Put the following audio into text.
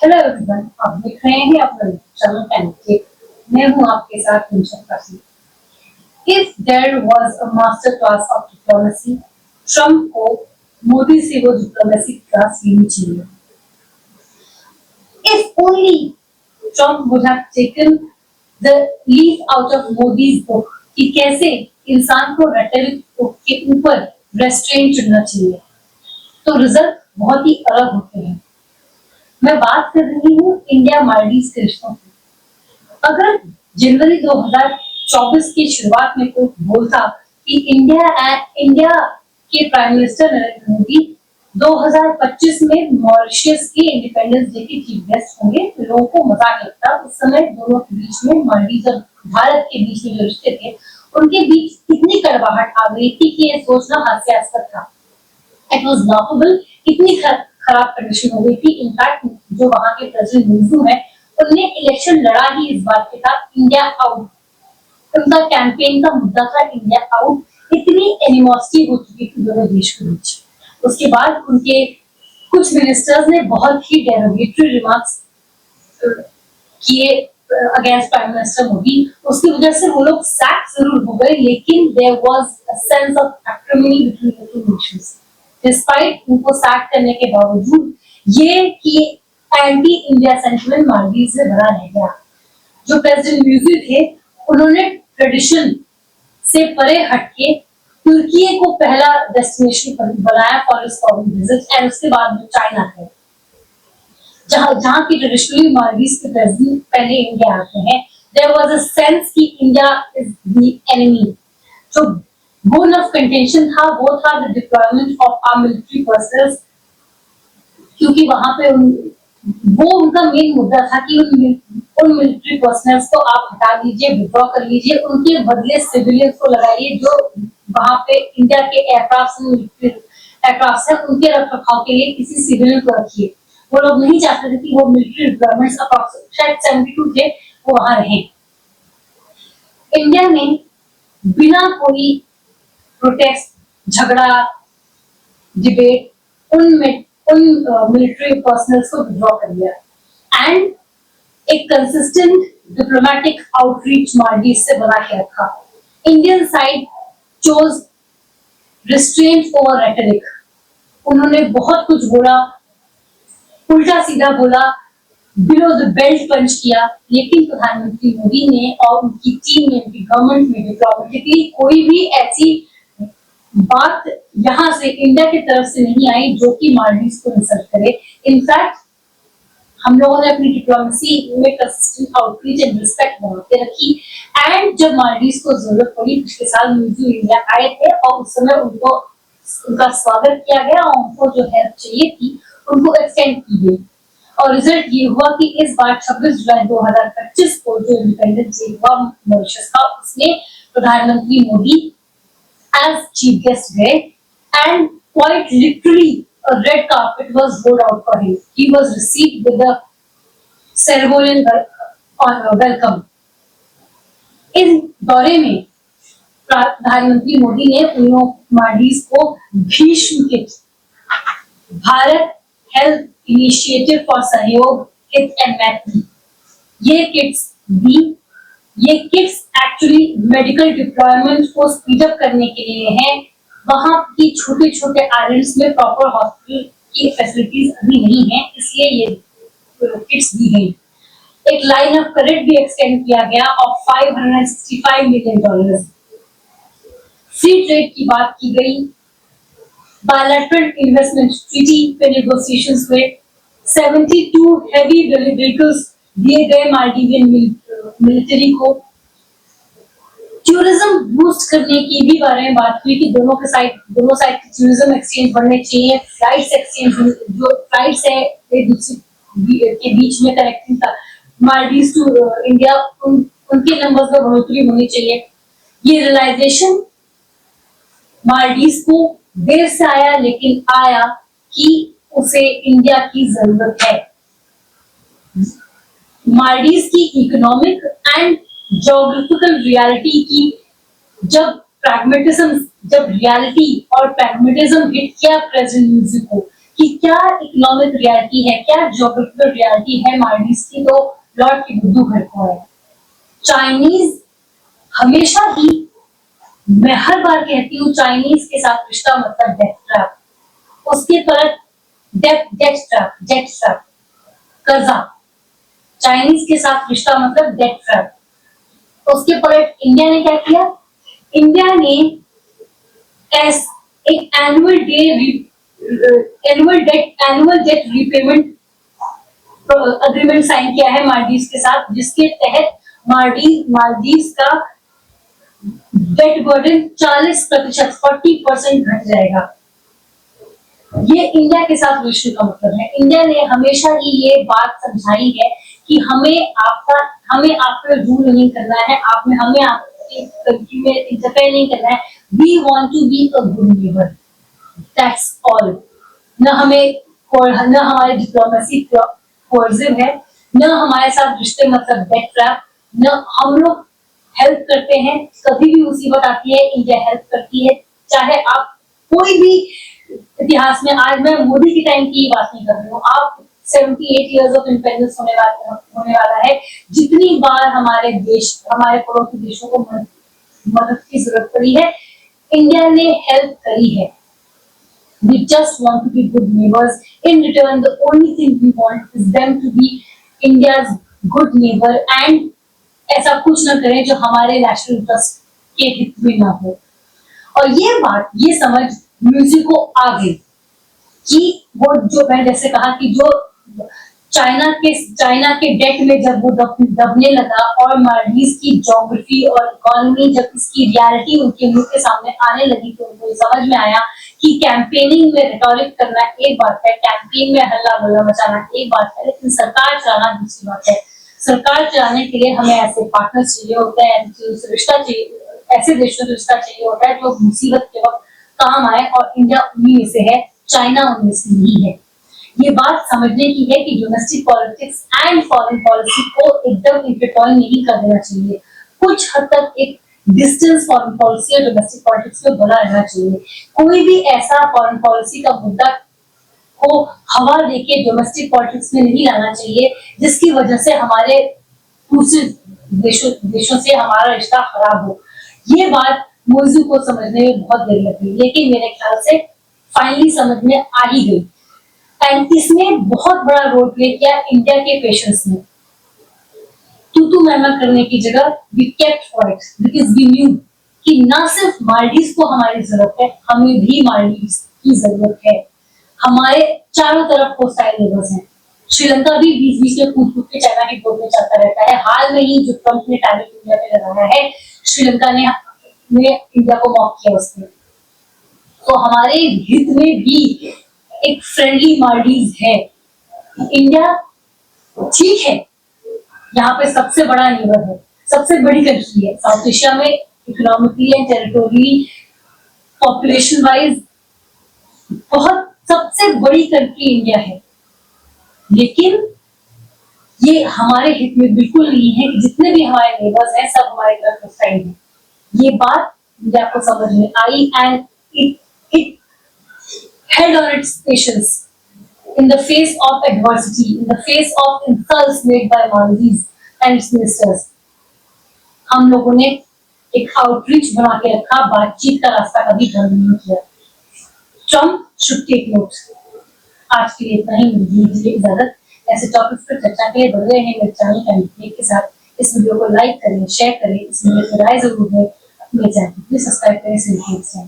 Hello everyone, आप देख रहे हैं अपना चैनल पेनकेक। मैं हूं आपके साथ Nisha Kashi. If there was a master class of diplomacy, Trump को मोदी से वो डिप्लोमेसी क्लास लेनी चाहिए। If only Trump would have taken the leaf out of Modi's book कि कैसे इंसान को रेटरिक के ऊपर रेस्ट्रेंट चुनना चाहिए, तो रिजल्ट बहुत ही अलग होते हैं। मैं बात कर रही हूँ इंडिया मालदीव के रिश्तों की। अगर जनवरी 2024 की शुरुआत में कोई बोलता कि इंडिया के प्राइम मिनिस्टर नरेंद्र मोदी 2025 में मॉरिशस के इंडिपेंडेंस डे के चीफ गेस्ट होंगे, तो लोगों को मजाक लगता। उस समय दोनों के बीच में, मालदीव और भारत के बीच में जो रिश्ते थे, उनके बीच इतनी कड़वाहट आ गई थी कि ये सोचना हास्यास्पद था। It was laughable. इतनी खराब कंडीशन हो गई थी। इनफैक्ट जो वहां के प्रेसिडेंट मुर्मू है, उनने इलेक्शन लड़ा ही इस बात के साथ इंडिया आउट। उनका कैंपेन का मुद्दा था इंडिया आउट। इतनी एनिमोसिटी हो चुकी थी दोनों देश के बीच। उसके बाद उनके कुछ मिनिस्टर्स ने बहुत ही डेरोगेटरी रिमार्क्स किए अगेंस्ट प्राइम मिनिस्टर मोदी। उसकी वजह से वो लोग सैक जरूर हो गए, लेकिन there was a sense of acrimony between the two nations. Despite उनको सैक करने के बावजूद ये कि एंटी इंडिया सेंटिमेंट मालदीव से भरा रह गया। जो प्रेसिडेंट म्यूजिक थे, उन्होंने ट्रेडिशन से परे हटके तुर्की को पहला डेस्टिनेशन बनाया for his foreign visit, and उसके बाद में चाइना है, जहां की ट्रेडिशनली मालदीव के प्रेसिडेंट पहले इंडिया आते हैं। देयर वाज अ सेंस कि इंडिया इज द एनिमी। जो बोन ऑफ कंटेंशन था वो था the deployment of our military personnel, क्योंकि वहां पे वो उनका मेन मुद्दा था कि उन मिलिट्री पर्सनल को आप हटा दीजिए, विड्रॉ कर लीजिए, उनके बदले सिविलियंस को लगाइए जो वहां पे इंडिया के एयरक्राफ्ट है, उनके रखरखाव के लिए किसी सिविलियन को रखिए। वो लोग नहीं चाहते थे कि वो मिलिट्री डिप्लॉयमेंट्स शायद 72 थे, वो वहां रहे। इंडिया ने बिना कोई प्रोटेस्ट, झगड़ा, डिबेट उन मिलिट्री पर्सनल्स को विड्रॉ कर दिया, एंड एक कंसिस्टेंट डिप्लोमेटिक आउटरीच मालदीव से बना के रखा। Indian side chose restraint over rhetoric. उन्होंने बहुत कुछ बोला, उल्टा सीधा बोला, बिलो द बेल्ट पंच किया, लेकिन प्रधानमंत्री मोदी ने और उनकी टीम ने, उनकी गवर्नमेंट में डिप्लोमेटिकली कोई भी ऐसी बात यहां से इंडिया की तरफ से नहीं आई जो कि मालदीव को इंसल्ट करे। इनफैक्ट हम लोगों ने अपनी डिप्लोमेसी में कंसिस्टेंट आउटरीच एंड रिस्पेक्ट बनाते रखी, एंड जब मालदीव को जरूरत पड़ी, पिछले साल म्यूजियम इंडिया आए थे और उस समय उनका स्वागत किया गया और उनको जो हेल्प चाहिए थी उनको एक्सटेंड की गई। और रिजल्ट ये हुआ कि इस बार 26 जुलाई 2025 को जो इंडिपेंडेंस डे हुआ मॉरिशस का, उसमें प्रधानमंत्री मोदी as chief guest गए, and quite literally a red carpet was rolled out for him. He was received with a ceremonial welcome. इस दौरे में प्रधानमंत्री मोदी ने मालदीव को Bhishma kit, Bharat health initiative for सहयोग, हित एंड मैत्री, ये किट्स दी। ये किट्स एक्चुअली मेडिकल डिप्लॉयमेंट को स्पीड अप करने के लिए हैं। वहां की छोटे छोटे आइलैंड्स में प्रॉपर हॉस्पिटल की फैसिलिटीज अभी नहीं है, इसलिए ये किट्स दी गई। एक लाइन ऑफ क्रेडिट भी एक्सटेंड किया गया ऑफ $565 मिलियन। फ्री ट्रेड की बात की गई, बायलैटरल इन्वेस्टमेंट ट्रीटी पे नेगोशिएशंस हुए, 72 हेवी व्हीकल्स दिए गए मालदीवियन मिलिट्री को। टूरिज्म बूस्ट करने की भी बारे में बात हुई कि दोनों साइड के टूरिज्म एक्सचेंज बढ़ने चाहिए। फ्लाइट्स एक्सचेंज, जो फ्लाइट्स है एक दूसरे के बीच में कनेक्टिंग था मालदीव टू इंडिया, उनके नंबर्स में बढ़ोतरी होनी चाहिए। ये रियलाइजेशन मालदीव को देर से आया, लेकिन आया कि उसे इंडिया की जरूरत है। मालदीव की इकोनॉमिक एंड ज्योग्राफिकल रियलिटी की जब रियलिटी और प्रैग्मेटिज्म हिट किया प्रेसिडेंट म्यूजिक को कि क्या इकोनॉमिक रियलिटी है, क्या ज्योग्राफिकल रियलिटी है मालदीव की, तो लॉर्ड की बुद्धू घर को है। चाइनीज हमेशा ही, मैं हर बार कहती हूँ, चाइनीज के साथ रिश्ता मतलब डेथ ट्रैप, उसके पर डेथ ट्रैप, कर्जा। चाइनीज के साथ रिश्ता मतलब डेथ ट्रैप। उसके पर इंडिया ने क्या किया? इंडिया ने एक annual debt repayment agreement sign किया है मालदीव के साथ, जिसके तहत मालदीव का डेट बर्डन 40% घट जाएगा। ये इंडिया के साथ विश्व का मतलब है। इंडिया ने हमेशा ही ये बात समझाई है कि हमें आपका रूल नहीं करना है, हमें आपकी कंट्री में इंटरफेयर नहीं करना है। We want to be a good neighbour, that's all. न हमारी डिप्लोमेसी कोर्सिव है, न हमारे साथ रिश्ते मतलब डेट ट्रैप, न हम लोग हेल्प करते हैं। कभी भी मुसीबत आती है इंडिया हेल्प करती है। चाहे आप कोई भी इतिहास में, आज मैं मोदी के टाइम की बात नहीं कर रही हूँ, आप 78 इयर्स ऑफ इंडिपेंडेंस होने वाला है, जितनी बार हमारे पड़ोसी देशों को मदद की जरूरत पड़ी है, इंडिया ने हेल्प करी है। We just want to be good neighbors. In return, the only thing we want is them to be India's good neighbor, and ऐसा कुछ ना करें जो हमारे नेशनल इंटरेस्ट के हित में ना हो। और ये समझ म्यूजिक को आ गई कि वो जो मैंने जैसे कहा कि जो चाइना के डेट में जब वो दबने लगा, और मालदीव की ज्योग्राफी और इकोनॉमी जब इसकी रियलिटी उनके मुंह के सामने आने लगी, तो उनको समझ में आया कि कैंपेनिंग में रिटोरिक करना एक बात है, कैंपेन में हल्ला गुल्ला मचाना एक बात है, लेकिन सरकार चलाना दूसरी बात है। सरकार चलाने के लिए हमें ऐसे पार्टनर्स चाहिए होते हैं, रिश्ता चाहिए, ऐसे देशों से रिश्ता चाहिए होता है जो मुसीबत के वक्त काम आए, और इंडिया उन्हीं में से है, चाइना उनमें से नहीं है। ये बात समझने की है कि domestic politics and foreign policy को एकदम इंटरटवाइन नहीं कर देना चाहिए। कुछ हद तक एक डिस्टेंस फॉरेन पॉलिसी और डोमेस्टिक पॉलिटिक्स में बना रहना चाहिए। कोई भी ऐसा फॉरेन पॉलिसी का मुद्दा को हवा देके डोमेस्टिक पॉलिटिक्स में नहीं लाना चाहिए, जिसकी वजह से हमारे दूसरे देशों से हमारा रिश्ता खराब हो। ये बात मोइजू को समझने में बहुत देर लगी, लेकिन मेरे ख्याल से फाइनली समझ में आ ही गई। एंड इसमें बहुत बड़ा रोल प्ले किया इंडिया के पेशेंस ने। तू मैमा करने की जगह we kept for it, because we knew कि ना सिर्फ मालदीव को हमारी जरूरत है, हमें भी मालदीव की जरूरत है। हमारे चारों तरफ कोस्टाइल नेबर्स हैं। श्रीलंका भी बीच में कूद के चाइना के गोद में चलता रहता है। हाल में ही जो ट्रंप ने टैरिफ इंडिया पे लगाया है, श्रीलंका ने इंडिया को मॉक किया उसने। तो हमारे हित में भी एक फ्रेंडली मालदीव है। इंडिया ठीक है, यहाँ पे सबसे बड़ा नेबर है, सबसे बड़ी कंट्री है साउथ एशिया में, economically and territorially, population wise बहुत सबसे बड़ी कंट्री इंडिया है। लेकिन ये हमारे हित में बिल्कुल नहीं है कि जितने भी हमारे नेबर्स हैं सब हमारे तरफ साइड हैं। ये बात इंडिया को समझ में आई, and it held on its patience in the face of adversity, in the face of insults made by Maldives and its ministers. हम लोगों ने एक आउटरीच बना के रखा, बातचीत का रास्ता कभी बंद नहीं किया। Trump should take note। आज के लिए इतना ही, मुझे इजाजत। ऐसे टॉपिक्स पर चर्चा के लिए बढ़ गए हैं मेरे चैनल कैंडिडेट के साथ। इस वीडियो को लाइक करें, शेयर करें, इस वीडियो की राय जरूर दें, अपने चैनल को सब्सक्राइब करें।